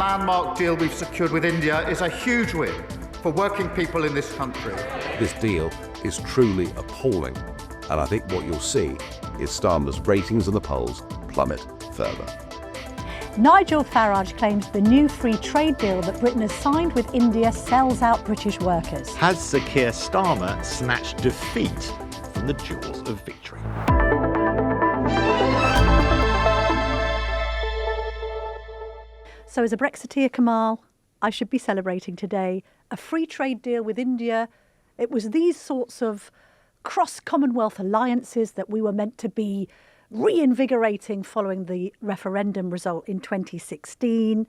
landmark deal we've secured with India is a huge win for working people in this country. This deal is truly appalling, and I think what you'll see is Starmer's ratings in the polls plummet further. Nigel Farage claims the new free trade deal that Britain has signed with India sells out British workers. Has Sir Keir Starmer snatched defeat from the jaws of victory? So as a Brexiteer, Kamal, I should be celebrating today a free trade deal with India. It was these sorts of cross-Commonwealth alliances that we were meant to be reinvigorating following the referendum result in 2016.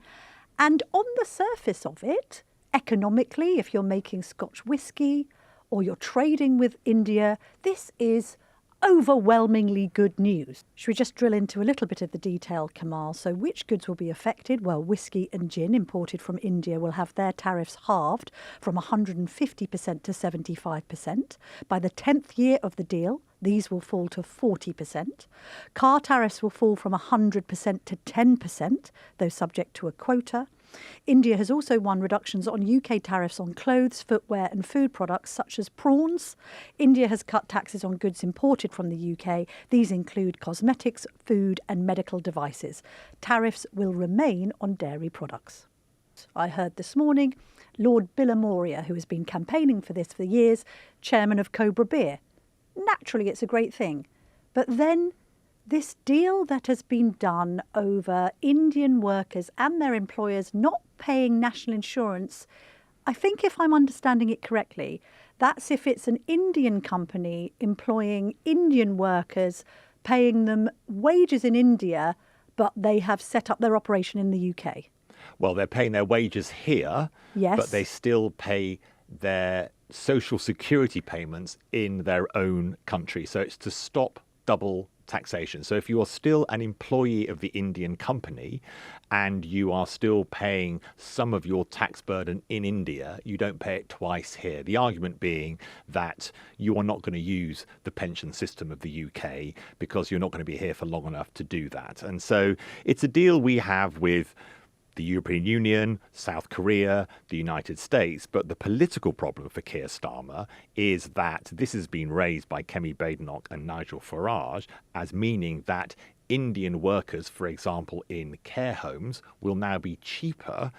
And on the surface of it, economically, if you're making Scotch whisky or you're trading with India, this is overwhelmingly good news. Should we just drill into a little bit of the detail, Kamal? So which goods will be affected? Well, whisky and gin imported from India will have their tariffs halved from 150% to 75%. By the 10th year of the deal, these will fall to 40%. Car tariffs will fall from 100% to 10%, though subject to a quota. India has also won reductions on UK tariffs on clothes, footwear and food products such as prawns. India has cut taxes on goods imported from the UK. These include cosmetics, food and medical devices. Tariffs will remain on dairy products. I heard this morning Lord Billamoria, who has been campaigning for this for years, chairman of Cobra Beer. Naturally, it's a great thing. But then this deal that has been done over Indian workers and their employers not paying national insurance, I think if I'm understanding it correctly, that's if it's an Indian company employing Indian workers, paying them wages in India, but they have set up their operation in the UK. Well, they're paying their wages here, Yes. but they still pay their social security payments in their own country. So it's to stop double taxation. So if you are still an employee of the Indian company and you are still paying some of your tax burden in India, you don't pay it twice here. The argument being that you are not going to use the pension system of the UK because you're not going to be here for long enough to do that. And so it's a deal we have with the European Union, South Korea, the United States. But the political problem for Keir Starmer is that this has been raised by Kemi Badenoch and Nigel Farage as meaning that Indian workers, for example, in care homes, will now be cheaper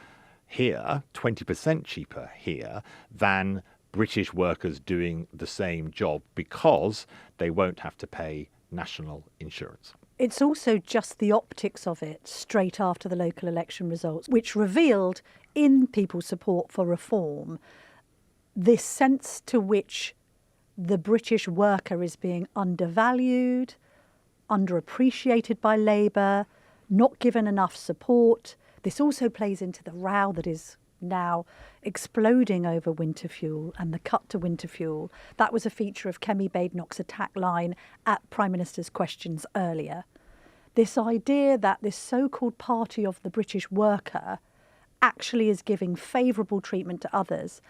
here, 20% cheaper here, than British workers doing the same job because they won't have to pay national insurance. It's also just the optics of it straight after the local election results, which revealed in people's support for reform this sense to which the British worker is being undervalued, underappreciated by Labour, not given enough support. This also plays into the row that is now exploding over winter fuel and the cut to winter fuel. That was a feature of Kemi Badenoch's attack line at Prime Minister's questions earlier. This idea that this so-called party of the British worker actually is giving favourable treatment to others.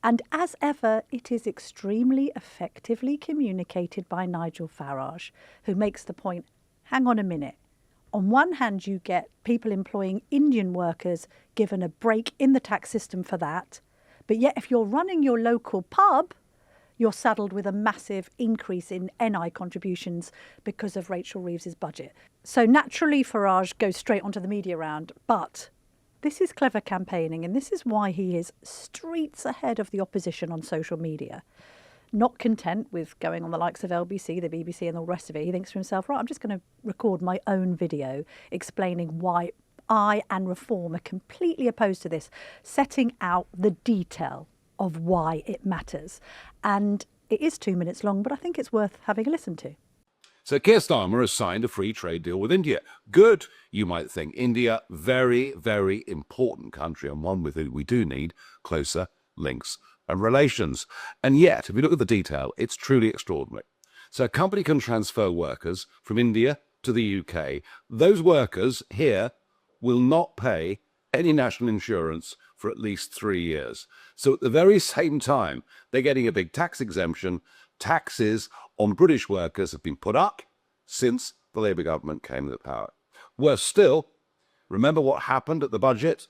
And as ever, it is extremely effectively communicated by Nigel Farage, who makes the point, hang on a minute. On one hand, you get people employing Indian workers given a break in the tax system for that. But yet, if you're running your local pub, you're saddled with a massive increase in NI contributions because of Rachel Reeves's budget. So naturally, Farage goes straight onto the media round. But this is clever campaigning, and this is why he is streets ahead of the opposition on social media. Not content with going on the likes of LBC, the BBC and all the rest of it, he thinks to himself, right, I'm just going to record my own video explaining why I and Reform are completely opposed to this, setting out the detail of why it matters. And it is 2 minutes long, but I think it's worth having a listen to. So Keir Starmer has signed a free trade deal with India. Good, you might think. India, very, very important country, and one with whom we do need closer links and relations. And yet, if you look at the detail, it's truly extraordinary. So a company can transfer workers from India to the UK. Those workers here will not pay any national insurance for at least 3 years. So at the very same time, they're getting a big tax exemption. Taxes on British workers have been put up since the Labour government came to power. Worse still, remember what happened at the budget?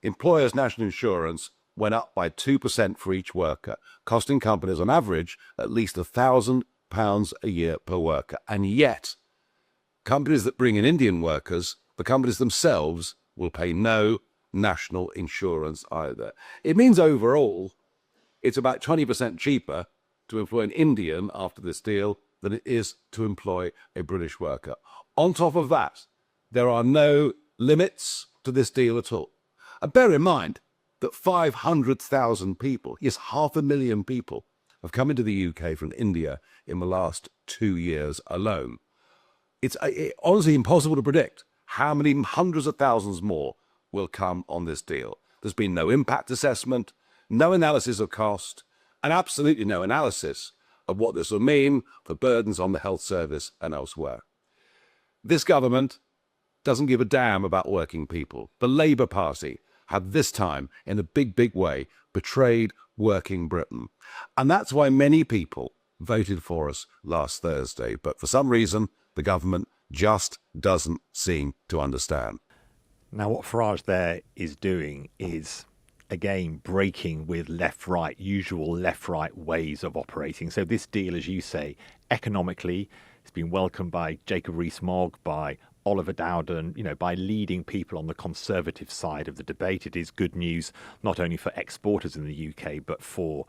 employers' national insurance went up by 2% for each worker, costing companies on average at least £1,000 a year per worker. And yet, companies that bring in Indian workers, the companies themselves will pay no national insurance either. It means overall, it's about 20% cheaper to employ an Indian after this deal than it is to employ a British worker. On top of that, there are no limits to this deal at all. And bear in mind that 500,000 people, yes, 500,000 people, have come into the UK from India in the last 2 years alone. It's honestly impossible to predict how many hundreds of thousands more will come on this deal. There's been no impact assessment, no analysis of cost, and absolutely no analysis of what this will mean for burdens on the health service and elsewhere. This government doesn't give a damn about working people. The Labour Party have this time, in a big, big way, betrayed working Britain. And that's why many people voted for us last Thursday. But for some reason, the government just doesn't seem to understand. Now, what Farage there is doing is, again, breaking with usual left-right ways of operating. So this deal, as you say, economically, it's been welcomed by Jacob Rees-Mogg, by Oliver Dowden, by leading people on the conservative side of the debate. It is good news, not only for exporters in the UK, but for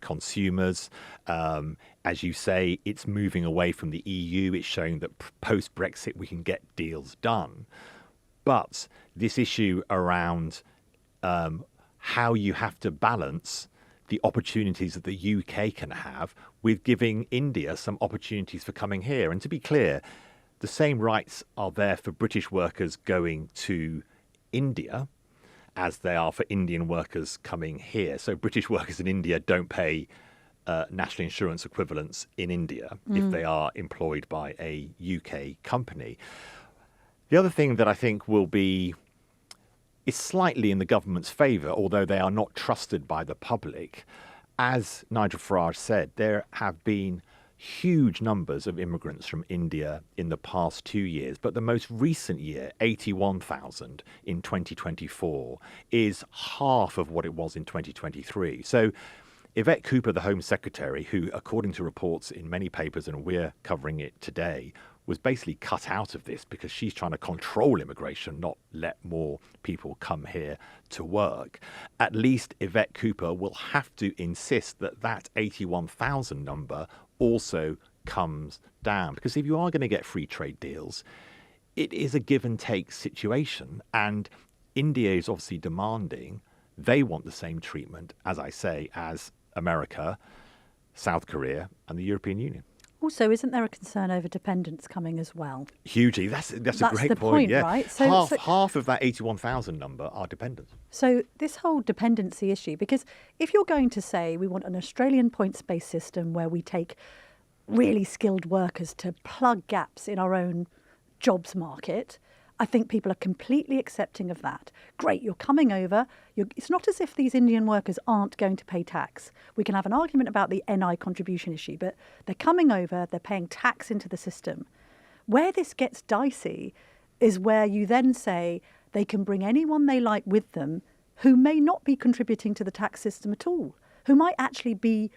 consumers. As you say, it's moving away from the EU. It's showing that post-Brexit, we can get deals done. But this issue around how you have to balance the opportunities that the UK can have with giving India some opportunities for coming here. And to be clear, the same rights are there for British workers going to India as they are for Indian workers coming here. So British workers in India don't pay national insurance equivalents in India if they are employed by a UK company. The other thing that I think is slightly in the government's favour, although they are not trusted by the public. As Nigel Farage said, there have been huge numbers of immigrants from India in the past 2 years, but the most recent year, 81,000 in 2024, is half of what it was in 2023. So Yvette Cooper, the Home Secretary, who, according to reports in many papers, and we're covering it today, was basically cut out of this because she's trying to control immigration, not let more people come here to work. At least Yvette Cooper will have to insist that that 81,000 number also comes down. Because if you are going to get free trade deals, it is a give and take situation. And India is obviously demanding, they want the same treatment, as I say, as America, South Korea and the European Union. Also, isn't there a concern over dependents coming as well? Hugely. That's a great the point. Yeah. Right? Half of that 81,000 number are dependents. So this whole dependency issue, because if you're going to say we want an Australian points-based system where we take really skilled workers to plug gaps in our own jobs market, I think people are completely accepting of that. Great, you're coming over. It's not as if these Indian workers aren't going to pay tax. We can have an argument about the NI contribution issue, but they're coming over, they're paying tax into the system. Where this gets dicey is where you then say they can bring anyone they like with them who may not be contributing to the tax system at all, who might actually be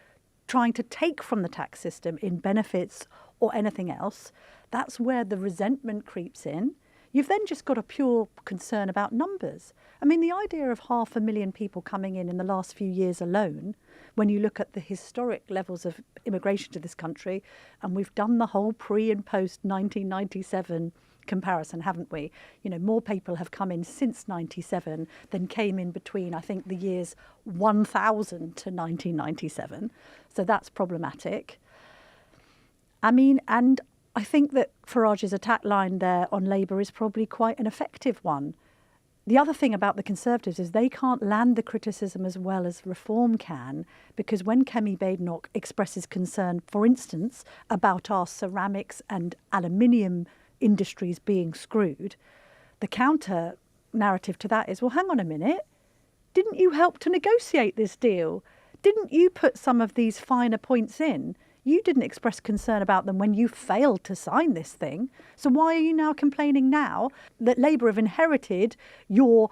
trying to take from the tax system in benefits or anything else. That's where the resentment creeps in. You've then just got a pure concern about numbers. I mean, the idea of 500,000 people coming in the last few years alone, when you look at the historic levels of immigration to this country, and we've done the whole pre and post 1997 comparison, haven't we? More people have come in since 97 than came in between, I think, the years 1000 to 1997. So that's problematic. I mean, and I think that Farage's attack line there on Labour is probably quite an effective one. The other thing about the Conservatives is they can't land the criticism as well as Reform can, because when Kemi Badenoch expresses concern, for instance, about our ceramics and aluminium industries being screwed, the counter narrative to that is, well, hang on a minute, didn't you help to negotiate this deal? Didn't you put some of these finer points in? You didn't express concern about them when you failed to sign this thing. So why are you now complaining now that Labour have inherited your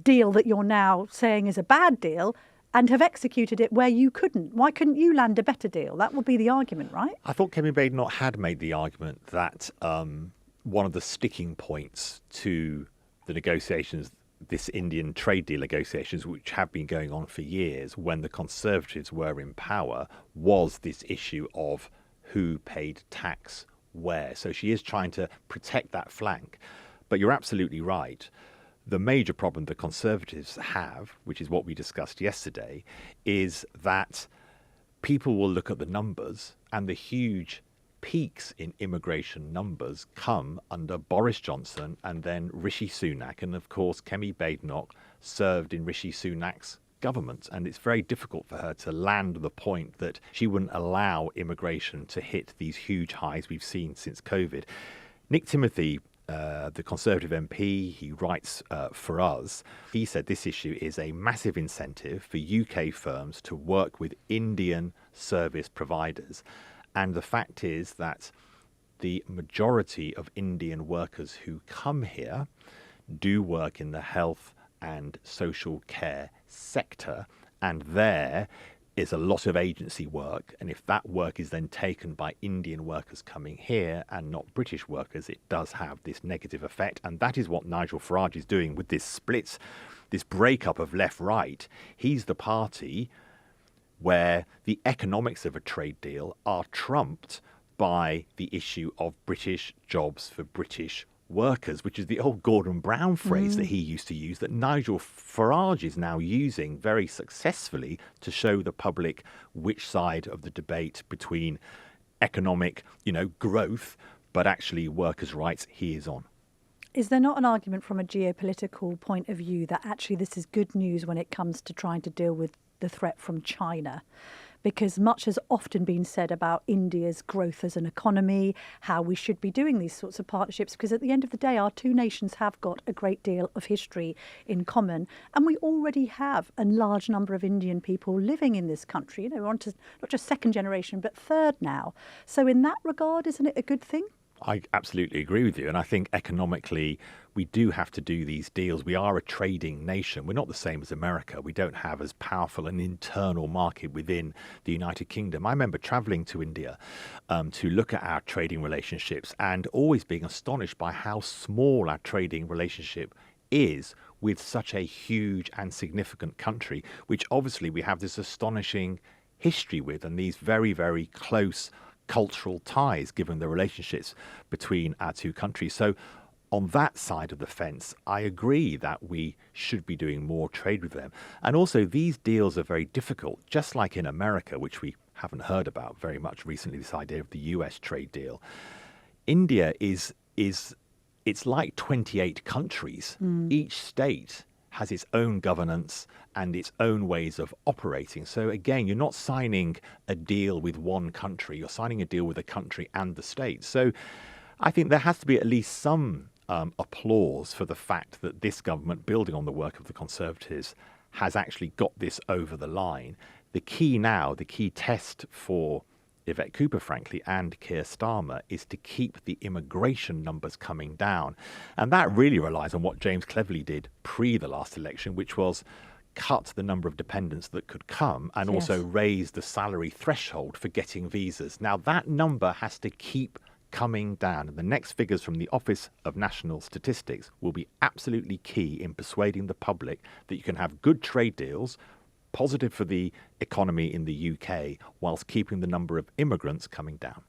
deal that you're now saying is a bad deal and have executed it where you couldn't. Why couldn't you land a better deal? That would be the argument, right? I thought Kemi Badenoch had made the argument that one of the sticking points to the negotiations, this Indian trade deal negotiations, which have been going on for years when the Conservatives were in power, was this issue of who paid tax where. So she is trying to protect that flank. But you're absolutely right. The major problem the Conservatives have, which is what we discussed yesterday, is that people will look at the numbers, and the huge peaks in immigration numbers come under Boris Johnson and then Rishi Sunak. And of course, Kemi Badenoch served in Rishi Sunak's government. And it's very difficult for her to land the point that she wouldn't allow immigration to hit these huge highs we've seen since COVID. Nick Timothy, the Conservative MP, he writes for us. He said this issue is a massive incentive for UK firms to work with Indian service providers. And the fact is that the majority of Indian workers who come here do work in the health and social care sector. And there is a lot of agency work. And if that work is then taken by Indian workers coming here and not British workers, it does have this negative effect. And that is what Nigel Farage is doing with this split, this breakup of left-right. He's the party where the economics of a trade deal are trumped by the issue of British jobs for British workers, which is the old Gordon Brown phrase that he used to use, that Nigel Farage is now using very successfully to show the public which side of the debate between economic, growth, but actually workers' rights he is on. Is there not an argument from a geopolitical point of view that actually this is good news when it comes to trying to deal with the threat from China? Because much has often been said about India's growth as an economy, how we should be doing these sorts of partnerships, because at the end of the day, our two nations have got a great deal of history in common. And we already have a large number of Indian people living in this country. We're on to not just second generation, but third now. So in that regard, isn't it a good thing? I absolutely agree with you. And I think economically, we do have to do these deals. We are a trading nation. We're not the same as America. We don't have as powerful an internal market within the United Kingdom. I remember traveling to India to look at our trading relationships and always being astonished by how small our trading relationship is with such a huge and significant country, which obviously we have this astonishing history with and these very, very close cultural ties given the relationships between our two countries. So on that side of the fence, I agree that we should be doing more trade with them. And also these deals are very difficult, just like in America, which we haven't heard about very much recently, this idea of the US trade deal. India it's like 28 countries. Each state has its own governance and its own ways of operating. So again, you're not signing a deal with one country, you're signing a deal with a country and the state. So I think there has to be at least some applause for the fact that this government, building on the work of the Conservatives, has actually got this over the line. The key now, the key test for Yvette Cooper, frankly, and Keir Starmer is to keep the immigration numbers coming down. And that really relies on what James Cleverly did pre the last election, which was cut the number of dependents that could come and also raise the salary threshold for getting visas. Now, that number has to keep coming down. And the next figures from the Office of National Statistics will be absolutely key in persuading the public that you can have good trade deals, positive for the economy in the UK, whilst keeping the number of immigrants coming down.